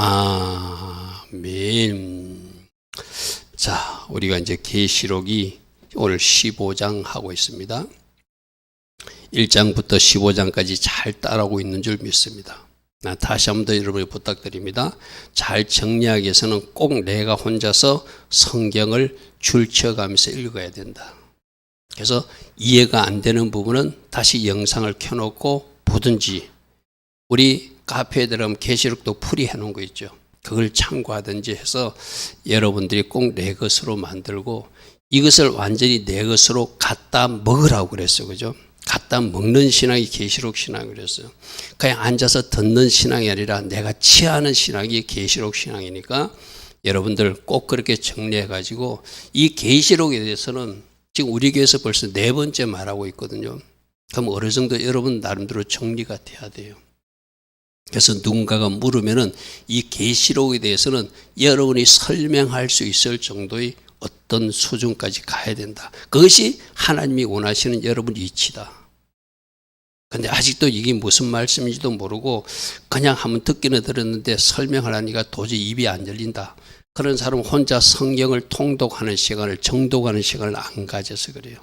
아멘. 자, 우리가 이제 계시록이 오늘 15장 하고 있습니다. 1장부터 15장까지 잘 따라오고 있는 줄 믿습니다. 다시 한번 더 여러분이 부탁드립니다. 잘 정리하기 위해서는 꼭 내가 혼자서 성경을 줄쳐가면서 읽어야 된다. 그래서 이해가 안 되는 부분은 다시 영상을 켜놓고 보든지, 우리 카페에 들어가면 계시록도 풀이해 놓은 거 있죠. 그걸 참고하든지 해서 여러분들이 꼭 내 것으로 만들고 이것을 완전히 내 것으로 갖다 먹으라고 그랬어요. 그죠? 갖다 먹는 신앙이 계시록 신앙이라고 그랬어요. 그냥 앉아서 듣는 신앙이 아니라 내가 취하는 신앙이 계시록 신앙이니까 여러분들 꼭 그렇게 정리해 가지고, 이 계시록에 대해서는 지금 우리 교회에서 벌써 4번째 말하고 있거든요. 그럼 어느 정도 여러분 나름대로 정리가 돼야 돼요. 그래서 누군가가 물으면은 이 계시록에 대해서는 여러분이 설명할 수 있을 정도의 어떤 수준까지 가야 된다. 그것이 하나님이 원하시는 여러분의 이치다. 근데 아직도 이게 무슨 말씀인지도 모르고 그냥 한번 듣기는 들었는데 설명하려니까 도저히 입이 안 열린다. 그런 사람은 혼자 성경을 통독하는 시간을, 정독하는 시간을 안 가져서 그래요.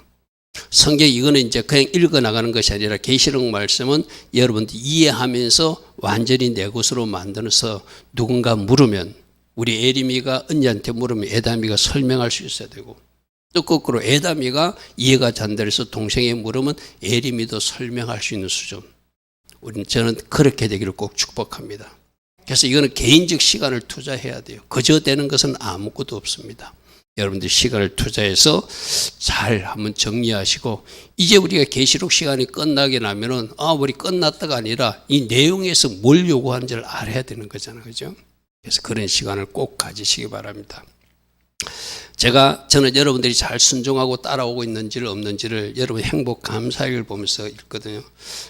성경 이거는 이제 그냥 읽어 나가는 것이 아니라 계시록 말씀은 여러분들 이해하면서 완전히 내 것으로 만들어서 누군가 물으면, 우리 에리미가 언니한테 물으면 에다미가 설명할 수 있어야 되고, 또 거꾸로 에다미가 이해가 잘 안 돼서 동생이 물으면 에리미도 설명할 수 있는 수준. 저는 그렇게 되기를 꼭 축복합니다. 그래서 이거는 개인적 시간을 투자해야 돼요. 그저 되는 것은 아무것도 없습니다. 여러분들 시간을 투자해서 잘 한번 정리하시고, 이제 우리가 계시록 시간이 끝나게 나면은 우리 끝났다가 아니라 이 내용에서 뭘 요구하는지를 알아야 되는 거잖아요. 그죠? 그래서 그런 시간을 꼭 가지시기 바랍니다. 저는 여러분들이 잘 순종하고 따라오고 있는지를 없는지를 여러분 행복 감사일기를 보면서 읽거든요.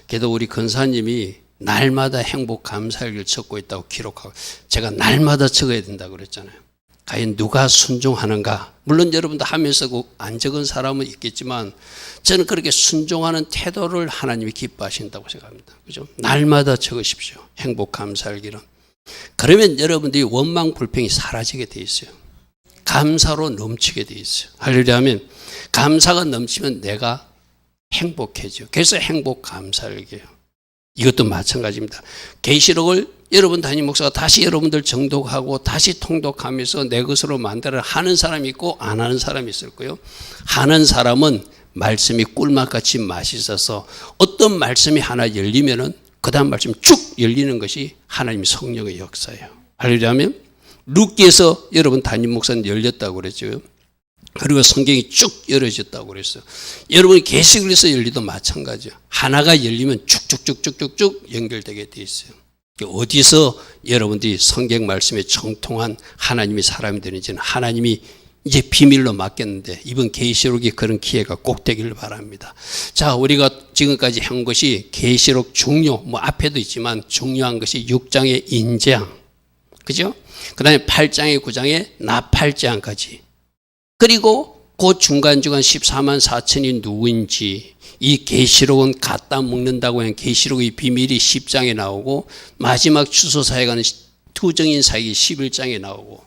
그래도 우리 근사님이 날마다 행복 감사일기를 적고 있다고 기록하고, 제가 날마다 적어야 된다고 그랬잖아요. 과연 누가 순종하는가? 물론 여러분도 하면서 안 적은 사람은 있겠지만 저는 그렇게 순종하는 태도를 하나님이 기뻐하신다고 생각합니다. 그죠? 날마다 적으십시오. 행복 감사일기는. 그러면 여러분들이 원망 불평이 사라지게 돼 있어요. 감사로 넘치게 돼 있어요. 할렐루야 하면 감사가 넘치면 내가 행복해져요. 그래서 행복 감사일기예요. 이것도 마찬가지입니다. 계시록을 여러분 담임 목사가 다시 여러분들 정독하고 다시 통독하면서 내 것으로 만들어 하는 사람이 있고 안 하는 사람이 있을 거예요. 하는 사람은 말씀이 꿀맛같이 맛있어서 어떤 말씀이 하나 열리면은 그 다음 말씀이 쭉 열리는 것이 하나님 성령의 역사예요. 할렐루야 하면 룻기에서 여러분 담임 목사는 열렸다고 그랬죠. 그리고 성경이 쭉 열어졌다고 그랬어요. 여러분이 계시록에서 열리도 마찬가지예요. 하나가 열리면 쭉쭉쭉쭉쭉 연결되게 돼 있어요. 어디서 여러분들이 성경 말씀에 정통한 하나님의 사람이 되는지는 하나님이 이제 비밀로 맡겼는데, 이번 계시록이 그런 기회가 꼭 되기를 바랍니다. 자, 우리가 지금까지 한 것이 계시록 중요, 앞에도 있지만 중요한 것이 6장의 인재앙, 그죠? 그 다음에 8장의 9장의 나팔장까지, 그리고 그 중간중간 14만 4천이 누구인지, 이 계시록은 갖다 먹는다고 하는 계시록의 비밀이 10장에 나오고, 마지막 추수사에 가는 투정인 사역이 11장에 나오고,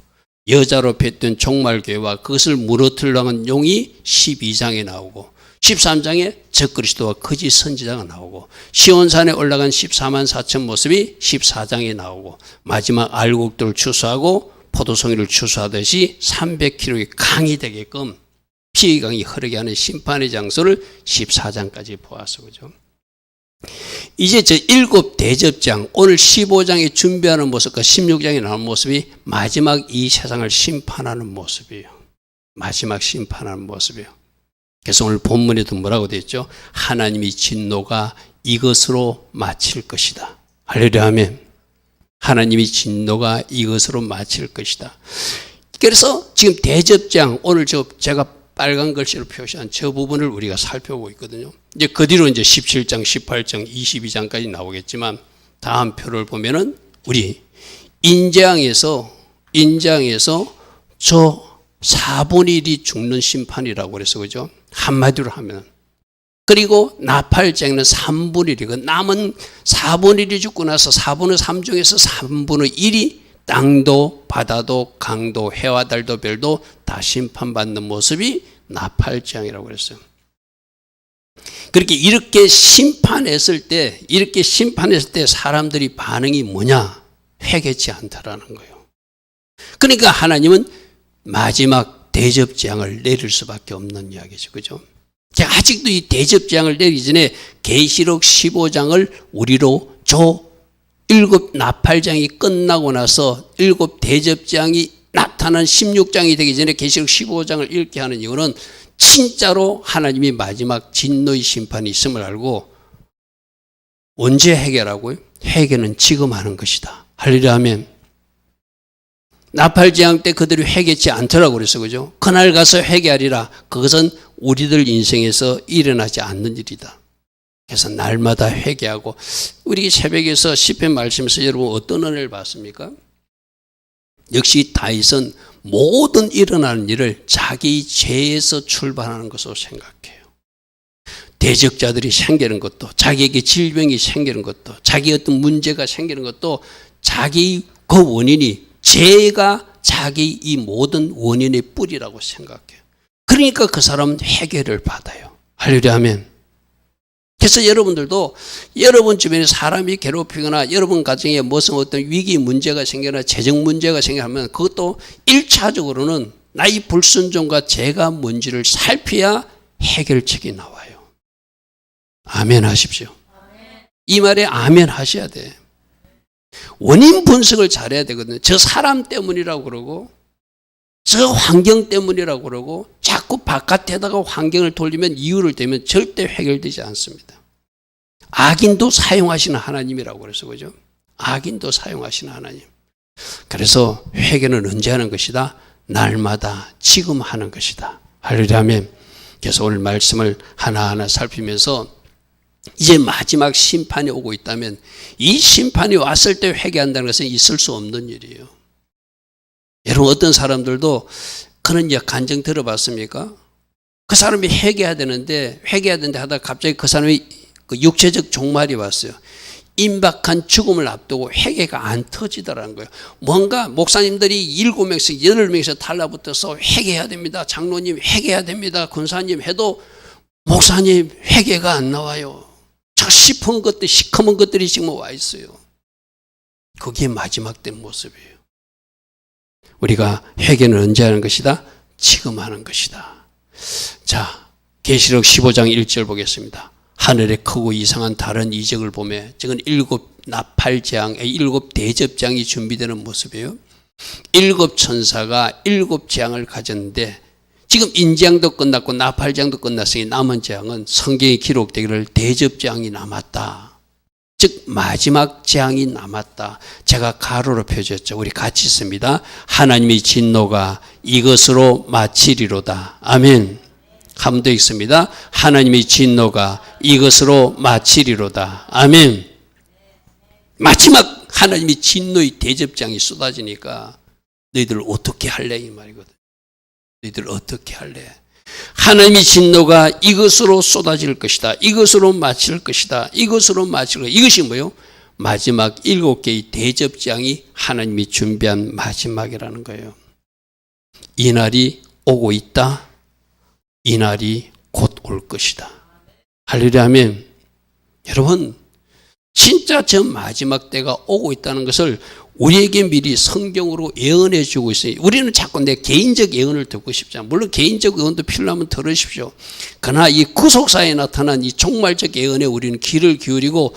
여자로 뵀던 종말교회와 그것을 무너뜨리려고 하는 용이 12장에 나오고, 13장에 적그리스도와 거짓 선지자가 나오고, 시온산에 올라간 14만 4천 모습이 14장에 나오고, 마지막 알곡들을 추수하고 포도송이를 추수하듯이 300km의 강이 되게끔 피의 강이 흐르게 하는 심판의 장소를 14장까지 보았어. 그죠? 이제 저 7 대접장, 오늘 15장에 준비하는 모습과 16장에 나오는 모습이 마지막 이 세상을 심판하는 모습이에요. 마지막 심판하는 모습이에요. 그래서 오늘 본문에도 뭐라고 되어 있죠? 하나님이 진노가 이것으로 마칠 것이다. 할렐루야 아멘. 하나님이 진노가 이것으로 마칠 것이다. 그래서 지금 대접장, 오늘 제가 빨간 글씨로 표시한 저 부분을 우리가 살펴보고 있거든요. 이제 그 뒤로 이제 17장, 18장, 22장까지 나오겠지만, 다음 표를 보면은 우리 인재앙에서 저 4분의 1이 죽는 심판이라고 그래서, 그죠? 한마디로 하면. 그리고 나팔장은 3분의 1이고, 남은 4분의 1이 죽고 나서 4분의 3 중에서 3분의 1이 땅도 바다도 강도 해와 달도 별도 다 심판받는 모습이 나팔장이라고 그랬어요. 그렇게 이렇게 심판했을 때 사람들이 반응이 뭐냐? 회개치 않다라는 거예요. 그러니까 하나님은 마지막 대접재앙을 내릴 수밖에 없는 이야기죠. 그죠? 아직도 이 대접재앙을 내리기 전에 계시록 15장을 우리로 줘 7 나팔장이 끝나고 나서 7 대접장이 나타난 16장이 되기 전에 계시록 15장을 읽게 하는 이유는 진짜로 하나님이 마지막 진노의 심판이 있음을 알고 언제 해결하고요? 해결은 지금 하는 것이다. 할렐루야 하면 나팔재앙 때 그들이 회개치 않더라고 그랬어. 그죠? 그날 가서 회개하리라. 그것은 우리들 인생에서 일어나지 않는 일이다. 그래서 날마다 회개하고 우리 새벽에서 시편 말씀에서 여러분 어떤 은혜를 받습니까? 역시 다윗은 모든 일어나는 일을 자기 죄에서 출발하는 것으로 생각해요. 대적자들이 생기는 것도 자기에게 질병이 생기는 것도 자기 어떤 문제가 생기는 것도 자기 그 원인이 죄가 자기 이 모든 원인의 뿌리라고 생각해요. 그러니까 그 사람은 회개를 받아요. 할렐루야 하면 그래서 여러분들도 여러분 주변에 사람이 괴롭히거나 여러분 가정에 무슨 어떤 위기 문제가 생기거나 재정 문제가 생기면 그것도 1차적으로는 나의 불순종과 죄가 뭔지를 살펴야 해결책이 나와요. 아멘 하십시오. 이 말에 아멘 하셔야 돼. 원인 분석을 잘해야 되거든요. 저 사람 때문이라고 그러고 저 환경 때문이라고 그러고 자꾸 바깥에다가 환경을 돌리면 이유를 대면 절대 해결되지 않습니다. 악인도 사용하시는 하나님이라고 그래서 그죠? 악인도 사용하시는 하나님. 그래서 회개는 언제 하는 것이다? 날마다 지금 하는 것이다. 할렐루야 아멘. 그래서 오늘 말씀을 하나하나 살피면서 이제 마지막 심판이 오고 있다면 이 심판이 왔을 때 회개한다는 것은 있을 수 없는 일이에요. 여러분 어떤 사람들도 그런 간증 들어봤습니까? 그 사람이 회개해야 되는데 하다가 갑자기 그 사람이 그 육체적 종말이 왔어요. 임박한 죽음을 앞두고 회개가 안 터지더라는 거예요. 뭔가 목사님들이 7명씩 8명씩 달라붙어서 회개해야 됩니다. 장로님 회개해야 됩니다. 권사님 해도 목사님 회개가 안 나와요. 저 시커먼 것들이 지금 와 있어요. 그게 마지막 때 모습이에요. 우리가 회개는 언제 하는 것이다? 지금 하는 것이다. 자, 계시록 15장 1절 보겠습니다. 하늘에 크고 이상한 다른 이적을 보며 지금 7 나팔재앙, 7 대접재앙이 준비되는 모습이에요. 7 천사가 7 재앙을 가졌는데 지금 인재앙도 끝났고 나팔재앙도 끝났으니 남은 재앙은 성경에 기록되기를 대접재앙이 남았다. 즉 마지막 재앙이 남았다. 제가 가로로 펴줬죠. 우리 같이 씁니다. 하나님의 진노가 이것으로 마치리로다. 아멘. 한 번 더 읽습니다. 하나님의 진노가 이것으로 마치리로다. 아멘. 마지막 하나님의 진노의 대접장이 쏟아지니까 너희들 어떻게 할래? 이 말이거든. 너희들 어떻게 할래? 하나님의 진노가 이것으로 쏟아질 것이다. 이것으로 마칠 것이다. 이것으로 마칠 것이다. 이것이 뭐예요? 마지막 7개의 대접장이 하나님이 준비한 마지막이라는 거예요. 이 날이 오고 있다. 이 날이 곧 올 것이다. 할렐루야 하면 여러분 진짜 저 마지막 때가 오고 있다는 것을 우리에게 미리 성경으로 예언해 주고 있어요. 우리는 자꾸 내 개인적 예언을 듣고 싶지 않아요. 물론 개인적 예언도 필요하면 들으십시오. 그러나 이 구속사에 나타난 이 종말적 예언에 우리는 귀를 기울이고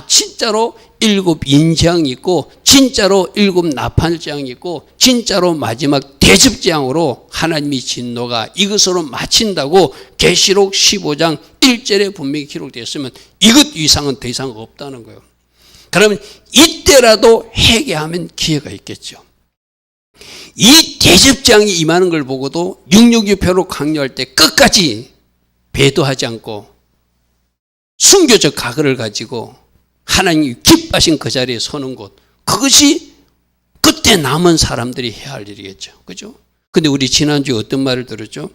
진짜로 7 인재앙이 있고 진짜로 7 나팔재앙이 있고 진짜로 마지막 대접재앙으로 하나님의 진노가 이것으로 마친다고 계시록 15장 1절에 분명히 기록되어 있으면 이것 이상은 더 이상 없다는 거예요. 그러면 이때라도 회개하면 기회가 있겠죠. 이 대접장이 임하는 걸 보고도 666표로 강요할 때 끝까지 배도하지 않고 순교적 각오를 가지고 하나님이 기뻐하신 그 자리에 서는 곳, 그것이 그때 남은 사람들이 해야 할 일이겠죠. 그죠? 근데 우리 지난주에 어떤 말을 들었죠?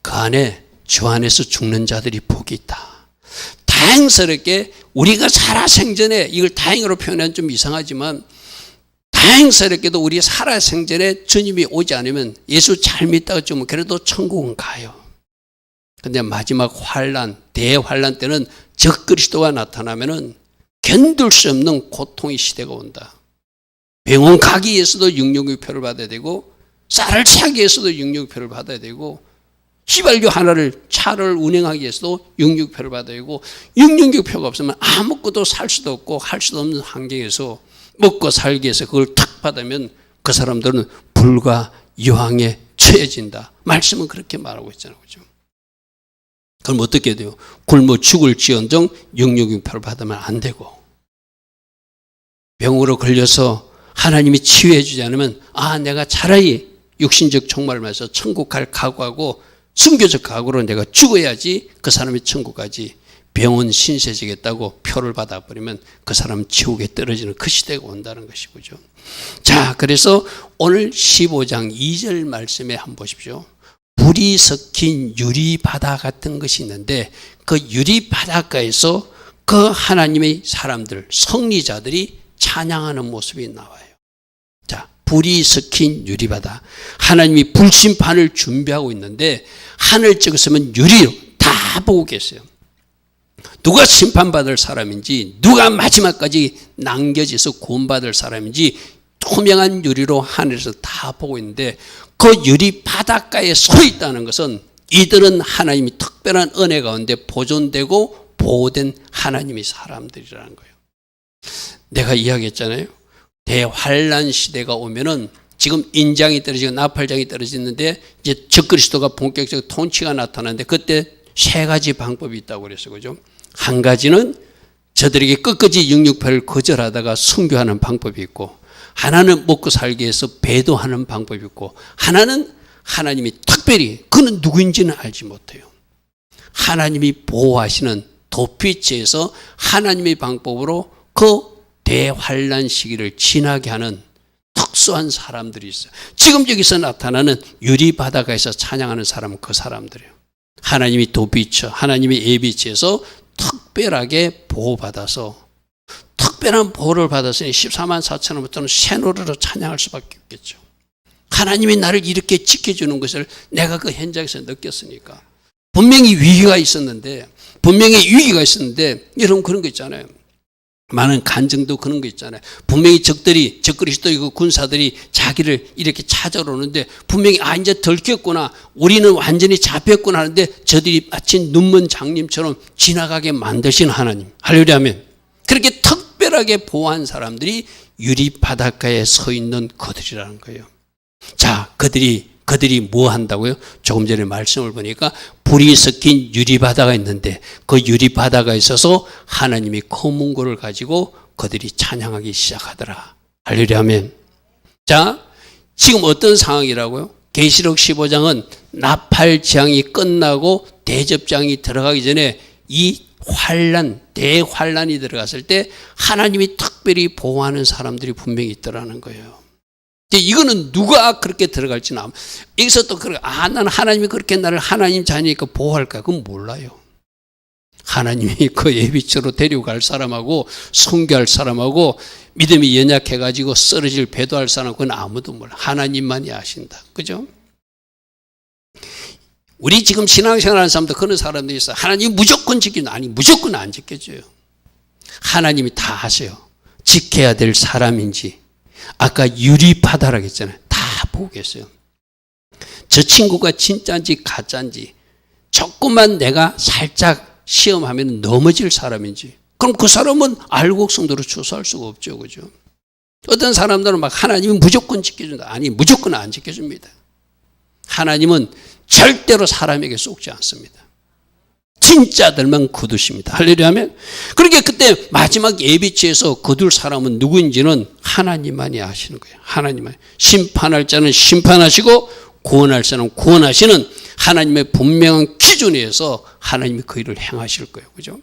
그 안에 주 안에서 죽는 자들이 복이 있다. 다행스럽게 우리가 살아생전에 이걸 다행으로 표현하면 좀 이상하지만 다행스럽게도 우리 살아생전에 주님이 오지 않으면 예수 잘 믿다가 좀 그래도 천국은 가요. 근데 마지막 환란, 대환란 때는 적그리스도가 나타나면은 견딜 수 없는 고통의 시대가 온다. 병원 가기 위해서도 육령육표를 받아야 되고, 쌀을 사기 위해서도 육령육표를 받아야 되고, 휘발유 하나를 차를 운행하기 위해서도 육령육표를 받아야 되고, 육령육표가 없으면 아무것도 살 수도 없고 할 수도 없는 환경에서 먹고 살기 위해서 그걸 탁 받으면 그 사람들은 불과 유황에 처해진다. 말씀은 그렇게 말하고 있잖아요. 그죠? 그럼 어떻게 돼요? 굶어 죽을지언정 육령육표를 받으면 안 되고, 병으로 걸려서 하나님이 치유해 주지 않으면 내가 차라리 육신적 종말을 맞아서 천국 갈 각오하고 순교적 각오로 내가 죽어야지 그 사람이 천국 가지, 병은 신세지겠다고 표를 받아버리면 그 사람은 지옥에 떨어지는 그 시대가 온다는 것이죠. 자, 그래서 오늘 15장 2절 말씀에 한번 보십시오. 불이 섞인 유리바다 같은 것이 있는데 그 유리바닷가에서 그 하나님의 사람들, 성리자들이 찬양하는 모습이 나와요. 자, 불이 섞인 유리바다. 하나님이 불심판을 준비하고 있는데 하늘 쪽에서는 유리로 다 보고 계세요. 누가 심판받을 사람인지, 누가 마지막까지 남겨져서 구원받을 사람인지 투명한 유리로 하늘에서 다 보고 있는데 그 유리 바닷가에 서 있다는 것은 이들은 하나님이 특별한 은혜 가운데 보존되고 보호된 하나님의 사람들이라는 거예요. 내가 이야기했잖아요. 대환란 시대가 오면은 지금 인장이 떨어지고 나팔장이 떨어지는데 이제 적그리스도가 본격적 통치가 나타나는데 그때 세 가지 방법이 있다고 그랬어요. 그죠? 한 가지는 저들에게 끝까지 육육표를 거절하다가 순교하는 방법이 있고, 하나는 먹고 살기 위해서 배도하는 방법이 있고, 하나는 하나님이 특별히 그는 누구인지는 알지 못해요. 하나님이 보호하시는 도피처에서 하나님의 방법으로 그 대환란 시기를 지나게 하는 특수한 사람들이 있어요. 지금 여기서 나타나는 유리바다가에서 찬양하는 사람은 그 사람들이에요. 하나님이 도피처, 하나님의 예비처에서 특별하게 보호받아서, 특별한 보호를 받았으니 14만 4천원부터는 새 노래로 찬양할 수밖에 없겠죠. 하나님이 나를 이렇게 지켜주는 것을 내가 그 현장에서 느꼈으니까. 분명히 위기가 있었는데 여러분 그런 거 있잖아요. 많은 간증도 그런 거 있잖아요. 분명히 적들이, 적그리스도의 그 군사들이 자기를 이렇게 찾아러 오는데 분명히 이제 들켰구나, 우리는 완전히 잡혔구나 하는데 저들이 마치 눈먼 장님처럼 지나가게 만드신 하나님. 할렐루야 아멘. 그렇게 특별하게 보호한 사람들이 유리 바닷가에 서 있는 그들이라는 거예요. 자, 그들이 뭐 한다고요? 조금 전에 말씀을 보니까 불이 섞인 유리바다가 있는데 그 유리바다가 있어서 하나님이 검은고를 가지고 그들이 찬양하기 시작하더라. 할렐루야 아멘. 자, 지금 어떤 상황이라고요? 계시록 15장은 나팔장이 끝나고 대접장이 들어가기 전에 이 환란, 대환란이 들어갔을 때 하나님이 특별히 보호하는 사람들이 분명히 있더라는 거예요. 이거는 누가 그렇게 들어갈지는 여기서 또 나는 하나님이 그렇게 나를 하나님 자녀니까 보호할까? 그건 몰라요. 하나님이 그 예비처로 데리고 갈 사람하고 순교할 사람하고 믿음이 연약해가지고 쓰러질 배도할 사람, 그건 아무도 몰라. 하나님만이 아신다. 그죠? 우리 지금 신앙생활하는 사람도 그런 사람들이 있어요. 하나님이 무조건 지키는, 아니 무조건 안 지켜줘요. 하나님이 다 아세요. 지켜야 될 사람인지. 아까 유리바다라고 했잖아요. 다 보고 계세요. 저 친구가 진짜인지 가짜인지, 조금만 내가 살짝 시험하면 넘어질 사람인지, 그럼 그 사람은 알곡성도로 추수할 수가 없죠. 그죠? 어떤 사람들은 막 하나님은 무조건 지켜준다. 아니, 무조건 안 지켜줍니다. 하나님은 절대로 사람에게 속지 않습니다. 진짜들만 거두십니다. 할렐루야 하면. 그러니까 그때 마지막 예비치에서 거둘 사람은 누구인지는 하나님만이 아시는 거예요. 하나님만. 심판할 자는 심판하시고 구원할 자는 구원하시는 하나님의 분명한 기준에 의해서 하나님이 그 일을 행하실 거예요. 그죠?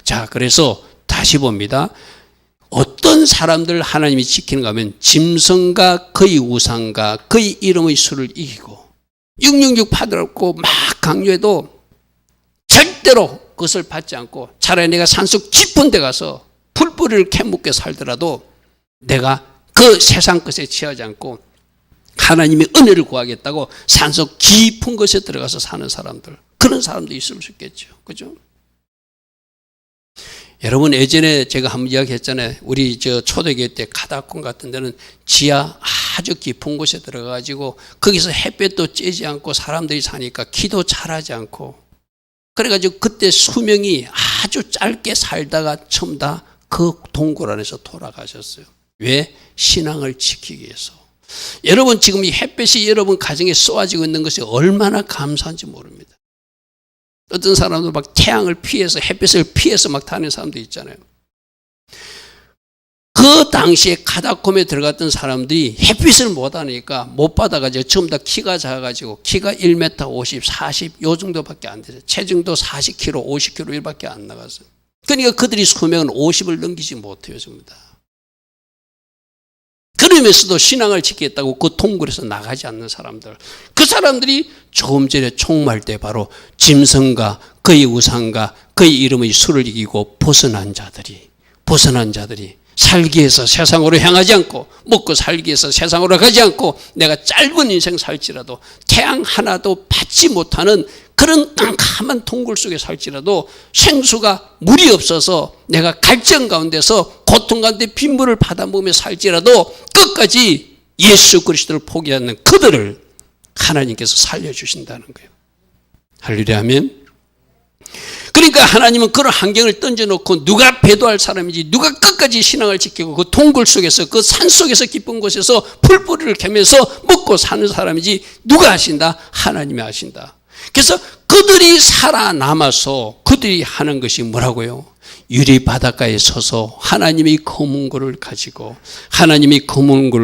자, 그래서 다시 봅니다. 어떤 사람들 하나님이 지키는가 하면 짐승과 그의 우상과 그의 이름의 수를 이기고 666 받으라고 막 강요해도 절대로 그것을 받지 않고 차라리 내가 산속 깊은 데 가서 풀뿌리를 캐묻게 살더라도 내가 그 세상 것에 취하지 않고 하나님의 은혜를 구하겠다고 산속 깊은 곳에 들어가서 사는 사람들, 그런 사람도 있을 수 있겠죠. 그죠? 여러분, 예전에 제가 한번 이야기했잖아요. 우리 초대교회 때 카다콤 같은 데는 지하 아주 깊은 곳에 들어가가지고 거기서 햇볕도 쬐지 않고 사람들이 사니까 기도 잘하지 않고, 그래가지고 그때 수명이 아주 짧게 살다가 처음 다 그 동굴 안에서 돌아가셨어요. 왜? 신앙을 지키기 위해서. 여러분, 지금 이 햇볕이 여러분 가정에 쏘아지고 있는 것이 얼마나 감사한지 모릅니다. 어떤 사람들 막 태양을 피해서, 햇빛을 피해서 막 다니는 사람도 있잖아요. 그 당시에 카다콤에 들어갔던 사람들이 햇빛을 못 하니까 못 받아가지고 전부 다 키가 작아가지고 키가 1m 50, 40 요 정도밖에 안 되죠. 체중도 40kg, 50kg 일밖에 안 나갔어요. 그러니까 그들이 수명은 50을 넘기지 못해요, 전부 다. 그러면서도 신앙을 지키겠다고 그 동굴에서 나가지 않는 사람들, 그 사람들이 조금 전에 총말 때 바로 짐승과 그의 우상과 그의 이름의 수를 이기고 벗어난 자들이 살기 위해서 세상으로 향하지 않고, 먹고 살기 위해서 세상으로 가지 않고, 내가 짧은 인생 살지라도 태양 하나도 받지 못하는 그런 깜깜한 동굴 속에 살지라도, 생수가 물이 없어서 내가 갈증 가운데서 고통 가운데 빗물을 받아 먹으며 살지라도 끝까지 예수 그리스도를 포기하지 않는 그들을 하나님께서 살려주신다는 거예요. 할렐루야 하면, 그러니까 하나님은 그런 환경을 던져놓고 누가 배도할 사람인지, 누가 끝까지 신앙을 지키고 그 동굴 속에서, 그 산 속에서 깊은 곳에서 풀뿌리를 캐면서 먹고 사는 사람인지 누가 아신다? 하나님이 아신다. 그래서 그들이 살아남아서 그들이 하는 것이 뭐라고요? 유리 바닷가에 서서 하나님의 검은고를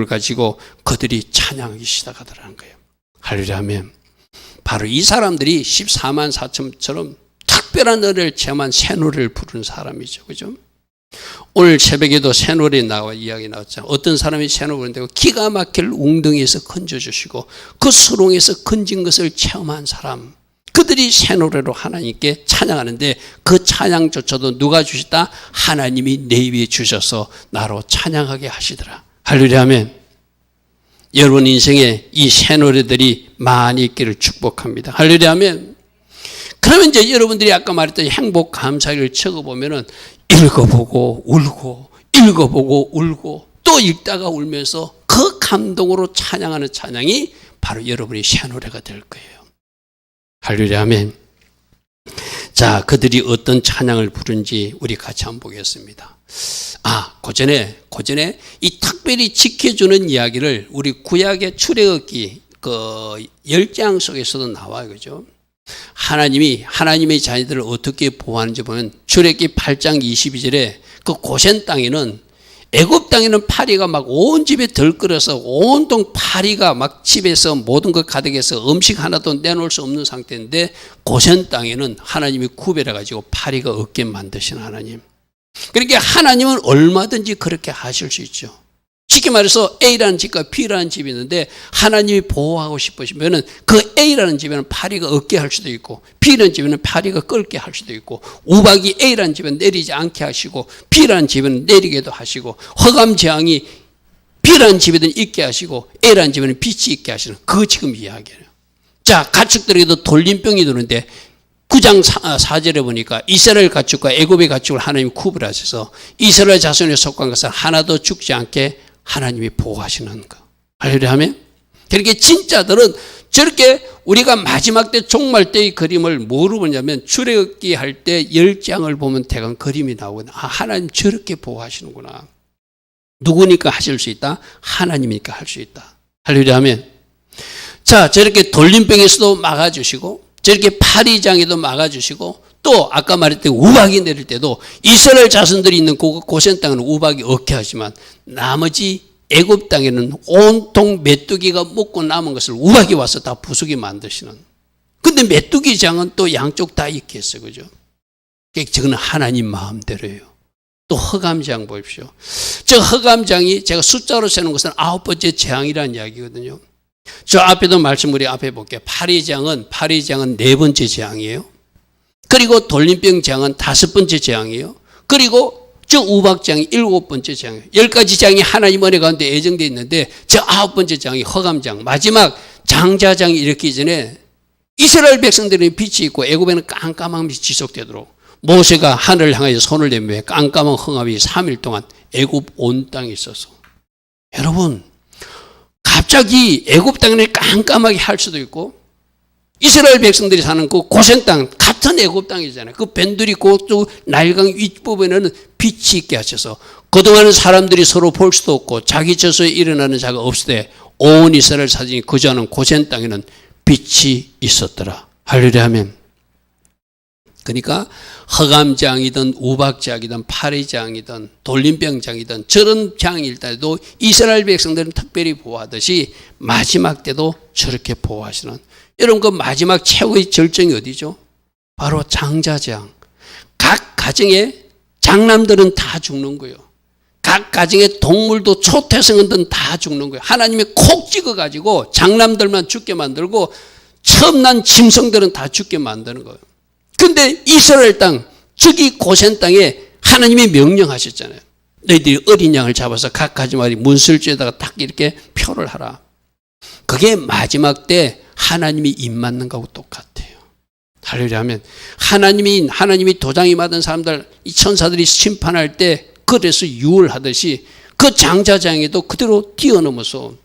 가지고, 그들이 찬양하기 시작하더라는 거예요. 할렐루야 하면, 바로 이 사람들이 14만 4천처럼 특별한 은혜를 체험한 새 노래를 부르는 사람이죠. 그죠? 오늘 새벽에도 새 노래 이야기 나왔잖아요. 어떤 사람이 새 노래 부르는데 기가 막힐 웅덩이에서 건져주시고 그 수렁에서 건진 것을 체험한 사람, 그들이 새 노래로 하나님께 찬양하는데, 그 찬양조차도 누가 주시다? 하나님이 내 위에 주셔서 나로 찬양하게 하시더라. 할렐루야 아멘. 여러분 인생에 이 새 노래들이 많이 있기를 축복합니다. 할렐루야 아멘. 그러면 이제 여러분들이 아까 말했던 행복 감사일을 적어보면은 읽어보고 울고 또 읽다가 울면서 그 감동으로 찬양하는 찬양이 바로 여러분의 새 노래가 될 거예요. 할렐루야 아멘. 자, 그들이 어떤 찬양을 부른지 우리 같이 한번 보겠습니다. 고전에 이 특별히 지켜주는 이야기를 우리 구약의 출애굽기 그 10장 속에서도 나와요. 그죠? 하나님이 하나님의 자녀들을 어떻게 보호하는지 보면 출애굽기 8장 22절에 그 고센 땅에는, 애굽 땅에는 파리가 막 온 집에 들끓어서 온통 파리가 막 집에서 모든 것 가득해서 음식 하나도 내놓을 수 없는 상태인데, 고센 땅에는 하나님이 구별해 가지고 파리가 없게 만드신 하나님. 그러니까 하나님은 얼마든지 그렇게 하실 수 있죠. 쉽게 말해서 A라는 집과 B라는 집이 있는데 하나님이 보호하고 싶으시면은 그 A라는 집에는 파리가 없게 할 수도 있고, B라는 집에는 파리가 끓게 할 수도 있고, 우박이 A라는 집에는 내리지 않게 하시고 B라는 집에는 내리게도 하시고, 흑암 재앙이 B라는 집에는 있게 하시고 A라는 집에는 빛이 있게 하시는, 그 지금 이야기예요. 자, 가축들에게도 돌림병이 도는데 9장 4절에 보니까 이스라엘 가축과 애굽의 가축을 하나님이 구분하셔서 이스라엘 자손에 속한 것은 하나도 죽지 않게 하나님이 보호하시는 거. 할렐루야 하면, 그렇게 진짜들은 저렇게 우리가 마지막 때 종말 때의 그림을 뭐로 보냐면, 출애굽기 할 때 10장을 보면 대강 그림이 나오거든요. 하나님 저렇게 보호하시는구나. 누구니까 하실 수 있다? 하나님이니까 할 수 있다. 할렐루야 하면, 자, 저렇게 돌림병에서도 막아주시고, 저렇게 파리장에도 막아주시고, 또 아까 말했던 우박이 내릴 때도 이스라엘 자손들이 있는 고센 땅은 우박이 없게 하지만 나머지 애굽 땅에는 온통 메뚜기가 먹고 남은 것을 우박이 와서 다 부수게 만드시는. 근데 메뚜기 장은 또 양쪽 다 있게 했어요. 그죠? 저거는 하나님 마음대로예요. 또 흑암장 보십시오. 저 흑암장이 제가 숫자로 세는 것은 9번째 재앙이라는 이야기거든요. 저 앞에도 말씀 우리 앞에 볼게요. 파리장은 4번째 재앙이에요. 그리고 돌림병 재앙은 5번째 재앙이에요. 그리고 저 우박장이 7번째 장이에요. 10가지 장이 하나님 은혜 가운데 예정되어 있는데 저 9번째 장이 허감장, 마지막 장자장이 이렇기 전에 이스라엘 백성들은 빛이 있고 애굽에는 깜깜함이 지속되도록 모세가 하늘을 향하여 손을 내밀며 깜깜한 흥압이 3일 동안 애굽 온 땅에 있어서, 여러분 갑자기 애굽 땅에 깜깜하게 할 수도 있고 이스라엘 백성들이 사는 그 고센 땅 같은 애굽 땅이잖아요. 그 벤들이 그것도 나일강 윗부분에는 빛이 있게 하셔서 그동안은 사람들이 서로 볼 수도 없고 자기 저소에 일어나는 자가 없을 때 온 이스라엘 사진이 거주하는 고센 땅에는 빛이 있었더라. 할렐루야 하면, 그러니까 허감장이든 우박장이든 파리장이든 돌림병장이든 저런 장일 때도 이스라엘 백성들은 특별히 보호하듯이 마지막 때도 저렇게 보호하시는, 여러분 그 마지막 최후의 절정이 어디죠? 바로 장자장. 각 가정에 장남들은 다 죽는 거예요. 각 가정의 동물도 초태생은들 다 죽는 거예요. 하나님이 콕 찍어가지고 장남들만 죽게 만들고 처음 난 짐승들은 다 죽게 만드는 거예요. 근데 이스라엘 땅, 저기 고센 땅에 하나님이 명령하셨잖아요. 너희들이 어린 양을 잡아서 각 가지마다 문설주에다가 딱 이렇게 표를 하라. 그게 마지막 때 하나님이 입 맞는 거하고 똑같아요. 할렐루야 하면, 하나님이 도장이 맞은 사람들, 이 천사들이 심판할 때 그래서 유월하듯이 그 장자장에도 그대로 뛰어넘어서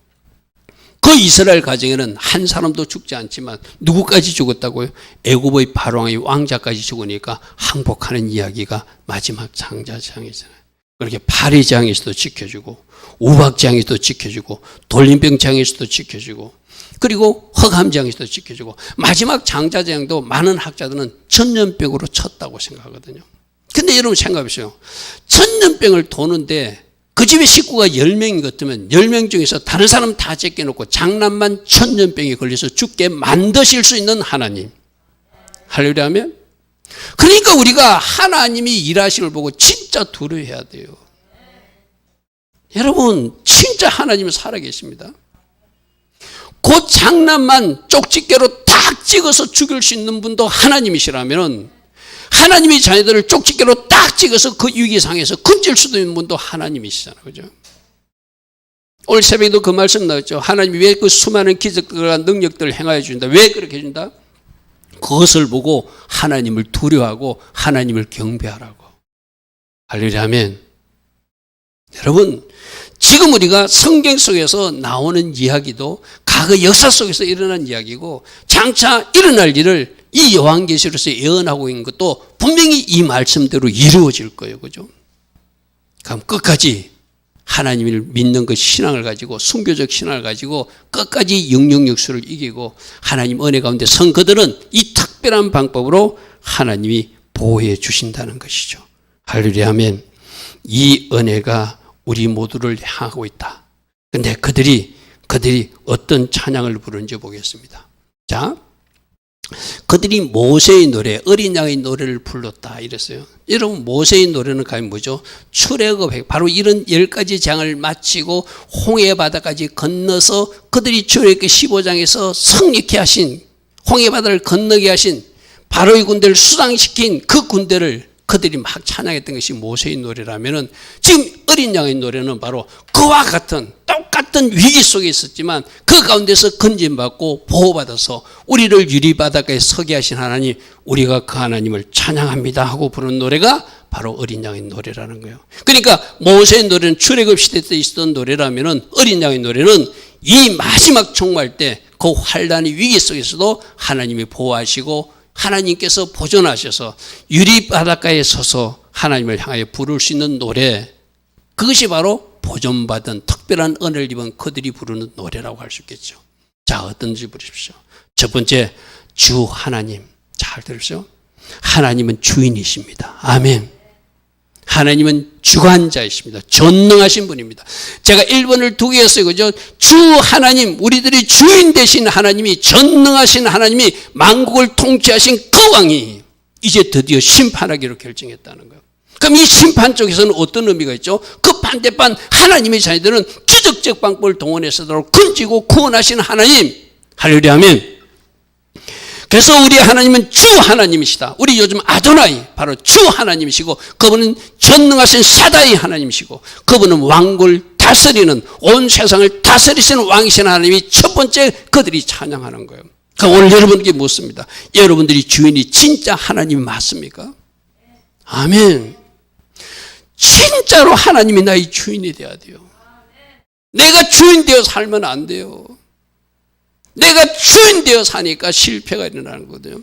그 이스라엘 가정에는 한 사람도 죽지 않지만 누구까지 죽었다고요? 애굽의 바로왕의 왕자까지 죽으니까 항복하는 이야기가 마지막 장자장이잖아요. 그렇게 파리장에서도 지켜주고 우박장에서도 지켜주고 돌림병장에서도 지켜주고 그리고 허감장에서도 지켜주고 마지막 장자장도 많은 학자들은 전염병으로 쳤다고 생각하거든요. 근데 여러분 생각해보세요. 전염병을 도는데 그 집에 식구가 10명인 것 같으면 10명 중에서 다른 사람 다 제껴놓고 장남만 전염병에 걸려서 죽게 만드실 수 있는 하나님. 할렐루야 하면, 그러니까 우리가 하나님이 일하심을 보고 진짜 두려워해야 돼요. 여러분 진짜 하나님은 살아계십니다. 그 장남만 쪽집게로 딱 찍어서 죽일 수 있는 분도 하나님이시라면 하나님의 자녀들을 쪽집게로 딱 찍어서 그 위기상에서 건질 수도 있는 분도 하나님이시잖아요. 그죠? 오늘 새벽에도 그 말씀 나왔죠. 하나님이 왜 그 수많은 기적들과 능력들을 행하여 준다. 왜 그렇게 해준다? 그것을 보고 하나님을 두려워하고 하나님을 경배하라고. 할렐루야 하면, 여러분 지금 우리가 성경 속에서 나오는 이야기도 과거 역사 속에서 일어난 이야기고 장차 일어날 일을 이 요한계시록에서 예언하고 있는 것도 분명히 이 말씀대로 이루어질 거예요. 그죠? 그럼 끝까지 하나님을 믿는 그 신앙을 가지고 순교적 신앙을 가지고 끝까지 영영역수를 이기고 하나님 은혜 가운데 선 그들은 이 특별한 방법으로 하나님이 보호해 주신다는 것이죠. 할렐루야 하면, 이 은혜가 우리 모두를 향하고 있다. 근데 그들이 어떤 찬양을 부르는지 보겠습니다. 자, 그들이 모세의 노래, 어린 양의 노래를 불렀다 이랬어요. 여러분 모세의 노래는 과연 뭐죠? 출애굽, 바로 이런 10가지 장을 마치고 홍해 바다까지 건너서 그들이 출애굽 15장에서 성립케 하신, 홍해 바다를 건너게 하신 바로의 군대를 수장시킨 그 군대를 그들이 막 찬양했던 것이 모세의 노래라면은, 지금 어린 양의 노래는 바로 그와 같은 똑같은 위기 속에 있었지만 그 가운데서 건진받고 보호받아서 우리를 유리바닷가에 서게 하신 하나님, 우리가 그 하나님을 찬양합니다 하고 부르는 노래가 바로 어린 양의 노래라는 거예요. 그러니까 모세의 노래는 출애굽 시대 때 있었던 노래라면은 어린 양의 노래는 이 마지막 종말 때 그 환난의 위기 속에서도 하나님이 보호하시고 하나님께서 보존하셔서 유리바닷가에 서서 하나님을 향하여 부를 수 있는 노래, 그것이 바로 보존받은 특별한 은혜를 입은 그들이 부르는 노래라고 할 수 있겠죠. 자, 어떤지 보십시오. 첫 번째, 주 하나님. 잘 들으세요. 하나님은 주인이십니다. 아멘. 하나님은 주관자이십니다. 전능하신 분입니다. 제가 1번을 두 개 했어요. 그죠? 주 하나님, 우리들이 주인 되신 하나님이, 전능하신 하나님이, 만국을 통치하신 그 왕이 이제 드디어 심판하기로 결정했다는 거예요. 그럼 이 심판 쪽에서는 어떤 의미가 있죠? 그 반대반 하나님의 자녀들은 기적적 방법을 동원해서도 건지고 구원하신 하나님. 할렐루야 하면, 그래서 우리 하나님은 주 하나님이시다. 우리 요즘 아도나이 바로 주 하나님이시고 그분은 전능하신 사다이 하나님이시고 그분은 왕국을 다스리는 온 세상을 다스리시는 왕이신 하나님이 첫 번째 그들이 찬양하는 거예요. 오늘 여러분께 묻습니다. 여러분들이 주인이 진짜 하나님이 맞습니까? 아멘. 진짜로 하나님이 나의 주인이 되어야 돼요. 내가 주인 되어 살면 안 돼요. 내가 주인 되어 사니까 실패가 일어나는 거거든요.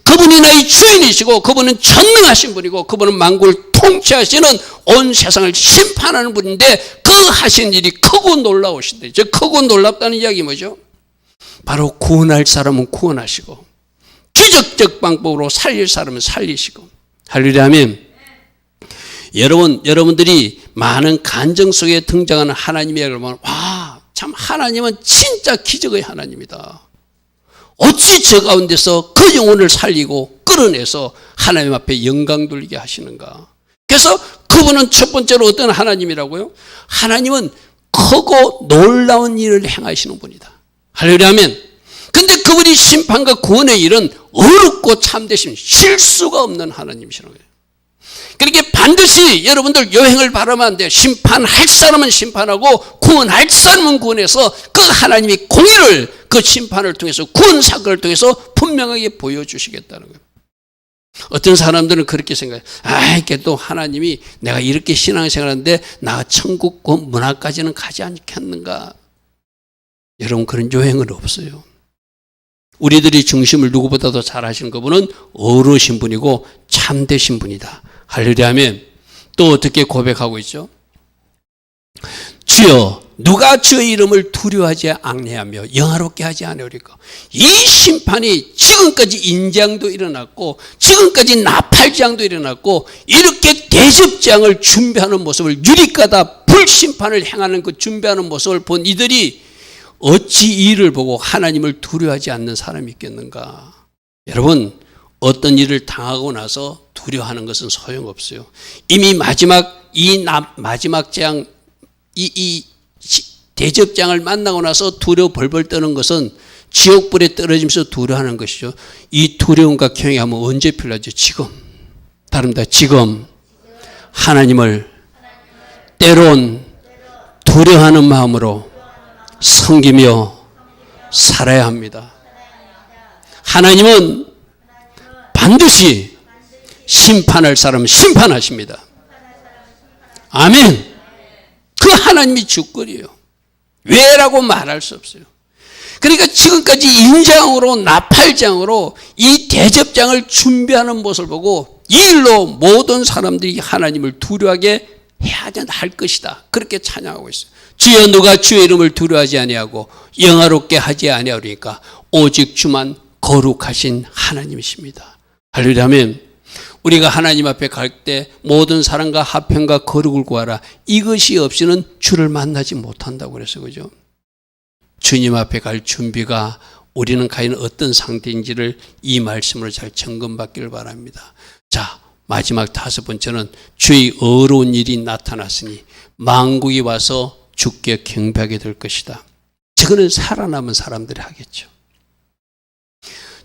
그분이 나의 주인이시고 그분은 전능하신 분이고 그분은 만국을 통치하시는 온 세상을 심판하는 분인데 그 하신 일이 크고 놀라우신데, 저 크고 놀랍다는 이야기 뭐죠? 바로 구원할 사람은 구원하시고 기적적 방법으로 살릴 사람은 살리시고. 할렐루야. 아멘. 여러분들이 많은 간증 속에 등장하는 하나님의 여러분, 와, 참 하나님은 진짜 기적의 하나님이다. 어찌 저 가운데서 그 영혼을 살리고 끌어내서 하나님 앞에 영광 돌리게 하시는가. 그래서 그분은 첫 번째로 어떤 하나님이라고요? 하나님은 크고 놀라운 일을 행하시는 분이다. 할렐루야. 아멘. 근데 그분이 심판과 구원의 일은 어렵고 참되신 실수가 없는 하나님이시라는 거예요. 그렇게 반드시 여러분들 여행을 바라면 안 돼요. 심판할 사람은 심판하고 구원할 사람은 구원해서 그 하나님이 공의를 그 심판을 통해서 구원 사건을 통해서 분명하게 보여주시겠다는 거예요. 어떤 사람들은 그렇게 생각해요. 이게 또 하나님이 내가 이렇게 신앙생활하는데 나 천국 그 문화까지는 가지 않겠는가. 여러분, 그런 여행은 없어요. 우리들이 중심을 누구보다도 잘 하시는 그분은 어르신 분이고 참되신 분이다. 할렐루야. 아멘. 또 어떻게 고백하고 있죠? 주여, 누가 주의 이름을 두려워하지 아니하며 영화롭게 하지 않으리까. 이 심판이 지금까지 인장도 일어났고 지금까지 나팔장도 일어났고 이렇게 대접장을 준비하는 모습을, 유리가다 불심판을 행하는 그 준비하는 모습을 본 이들이 어찌 이 일을 보고 하나님을 두려워하지 않는 사람이 있겠는가. 여러분, 어떤 일을 당하고 나서 두려워하는 것은 소용없어요. 이미 마지막 장, 이 대접장을 만나고 나서 두려워 벌벌 떠는 것은 지옥불에 떨어지면서 두려워하는 것이죠. 이 두려움과 경외하면 언제 필요하죠? 지금. 다릅니다. 지금 하나님을 때론 두려워하는 마음으로 섬기며 살아야 합니다. 하나님은 반드시 심판할 사람은 심판하십니다. 아멘. 그 하나님이 주권이에요. 왜라고 말할 수 없어요. 그러니까 지금까지 인장으로 나팔장으로 이 대접장을 준비하는 모습을 보고 이 일로 모든 사람들이 하나님을 두려워하게 해야 할 것이다. 그렇게 찬양하고 있어요. 주여, 누가 주의 이름을 두려워하지 아니하고 영화롭게 하지 아니하리까 오직 주만 거룩하신 하나님이십니다. 할렐루야. 아멘. 우리가 하나님 앞에 갈 때 모든 사랑과 화평과 거룩을 구하라. 이것이 없이는 주를 만나지 못한다고 그래서 그죠? 주님 앞에 갈 준비가 우리는 과연 어떤 상태인지를 이 말씀으로 잘 점검받기를 바랍니다. 자, 마지막 다섯 번째는 주의 어려운 일이 나타났으니 만국이 와서 주께 경배하게 될 것이다. 저거는 살아남은 사람들이 하겠죠.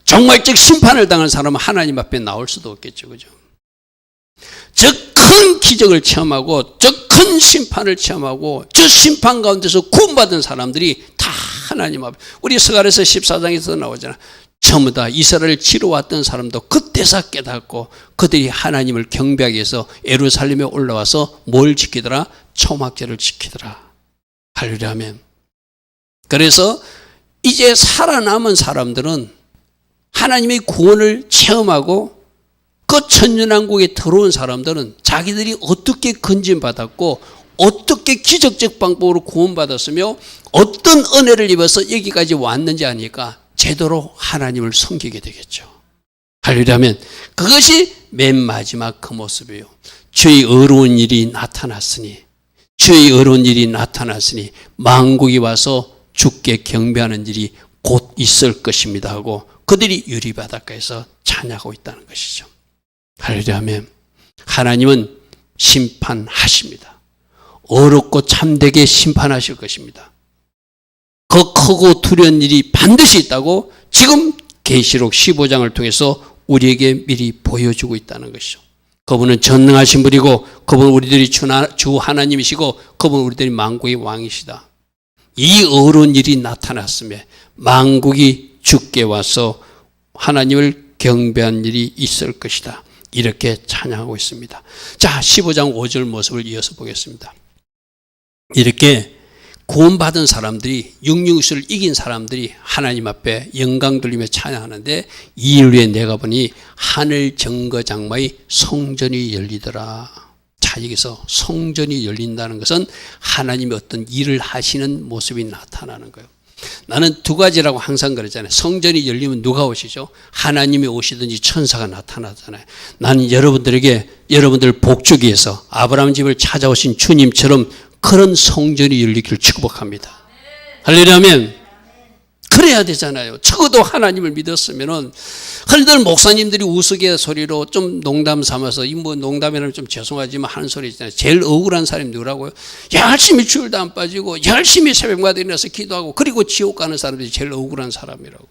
정말적 심판을 당한 사람은 하나님 앞에 나올 수도 없겠죠. 그죠? 저 큰 기적을 체험하고 저 큰 심판을 체험하고 저 심판 가운데서 구원받은 사람들이 다 하나님 앞에, 우리 스가랴서 14장에서 나오잖아. 전부 다 이스라엘을 치러 왔던 사람도 그때서 깨닫고 그들이 하나님을 경배하기 위해서 예루살렘에 올라와서 뭘 지키더라? 초막절을 지키더라. 할렐루야. 아멘. 그래서 이제 살아남은 사람들은 하나님의 구원을 체험하고 그 천년왕국에 들어온 사람들은 자기들이 어떻게 건진받았고 어떻게 기적적 방법으로 구원받았으며 어떤 은혜를 입어서 여기까지 왔는지 아니까 제대로 하나님을 섬기게 되겠죠. 할렐루야. 아멘. 그것이 맨 마지막 그 모습이에요. 주의 어려운 일이 나타났으니, 주의 어려운 일이 나타났으니 만국이 와서 주께 경배하는 일이 곧 있을 것입니다 하고 그들이 유리바닷가에서 찬양하고 있다는 것이죠. 할렐루야. 아멘. 하나님은 심판하십니다. 어렵고 참되게 심판하실 것입니다. 그 크고 두려운 일이 반드시 있다고 지금 계시록 15장을 통해서 우리에게 미리 보여주고 있다는 것이죠. 그분은 전능하신 분이고 그분은 우리들이 주 하나님이시고 그분은 우리들이 만국의 왕이시다. 이 어려운 일이 나타났음에 만국이 주께 와서 하나님을 경배한 일이 있을 것이다. 이렇게 찬양하고 있습니다. 자, 15장 5절 모습을 이어서 보겠습니다. 이렇게 구원받은 사람들이, 육육수를 이긴 사람들이 하나님 앞에 영광 돌리며 찬양하는데, 이 일 후에 내가 보니 하늘 정거장마의 성전이 열리더라. 자, 여기서 성전이 열린다는 것은 하나님이 어떤 일을 하시는 모습이 나타나는 거예요. 나는 두 가지라고 항상 그러잖아요. 성전이 열리면 누가 오시죠? 하나님이 오시든지 천사가 나타나잖아요. 나는 여러분들 복주기 위해서 아브라함 집을 찾아오신 주님처럼 그런 성전이 열리기를 축복합니다. 할렐루야. 그래야 되잖아요. 적어도 하나님을 믿었으면은, 흔히들 목사님들이 우스갯소리로 좀 농담 삼아서, 이 뭐 농담이라면 좀 죄송하지만 하는 소리 있잖아요. 제일 억울한 사람이 누구라고요? 열심히 주일도 안 빠지고 열심히 새벽마다 일어나서 기도하고 그리고 지옥 가는 사람들이 제일 억울한 사람이라고.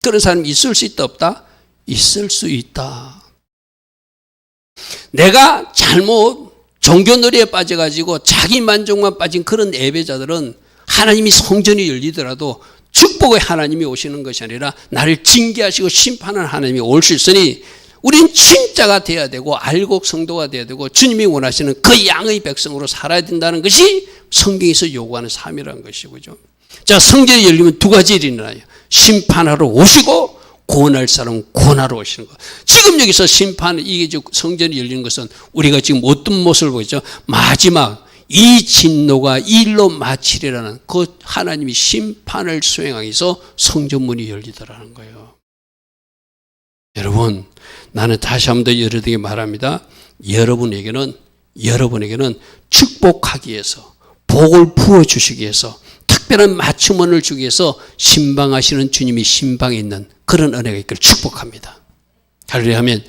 그런 사람이 있을 수 있다 없다? 있을 수 있다. 내가 잘못 종교놀이에 빠져가지고 자기 만족만 빠진 그런 예배자들은 하나님이 성전이 열리더라도 축복의 하나님이 오시는 것이 아니라 나를 징계하시고 심판하는 하나님이 올 수 있으니 우린 진짜가 돼야 되고 알곡 성도가 돼야 되고 주님이 원하시는 그 양의 백성으로 살아야 된다는 것이 성경에서 요구하는 삶이라는 것이고. 자, 성전이 열리면 두 가지 일이 일어나요. 심판하러 오시고 구원할 사람은 구원하러 오시는 것. 지금 여기서 이게 성전이 열리는 것은 우리가 지금 어떤 모습을 보겠죠? 마지막 이 진노가 이 일로 마치리라는 그 하나님이 심판을 수행하기 위해서 성전문이 열리더라는 거예요. 여러분, 나는 다시 한 번 더 여러분에게 말합니다. 여러분에게는 축복하기 위해서, 복을 부어주시기 위해서, 특별한 맞춤원을 주기 위해서 신방하시는 주님이 신방에 있는 그런 은혜가 있기를 축복합니다. 할렐루야 하면,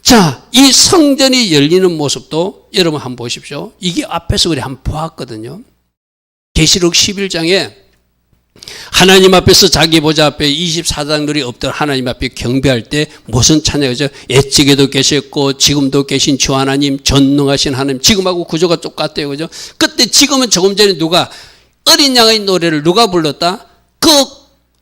자, 이 성전이 열리는 모습도 여러분 한번 보십시오. 이게 앞에서 우리 한번 보았거든요. 계시록 11장에 하나님 앞에서 자기 보좌 앞에 24장들이 엎드려 하나님 앞에 경배할 때 무슨 찬양이죠? 옛적에도 계셨고 지금도 계신 주 하나님, 전능하신 하나님. 지금하고 구조가 똑같아요. 그죠? 그때 지금은 조금 전에 누가 어린 양의 노래를 누가 불렀다? 그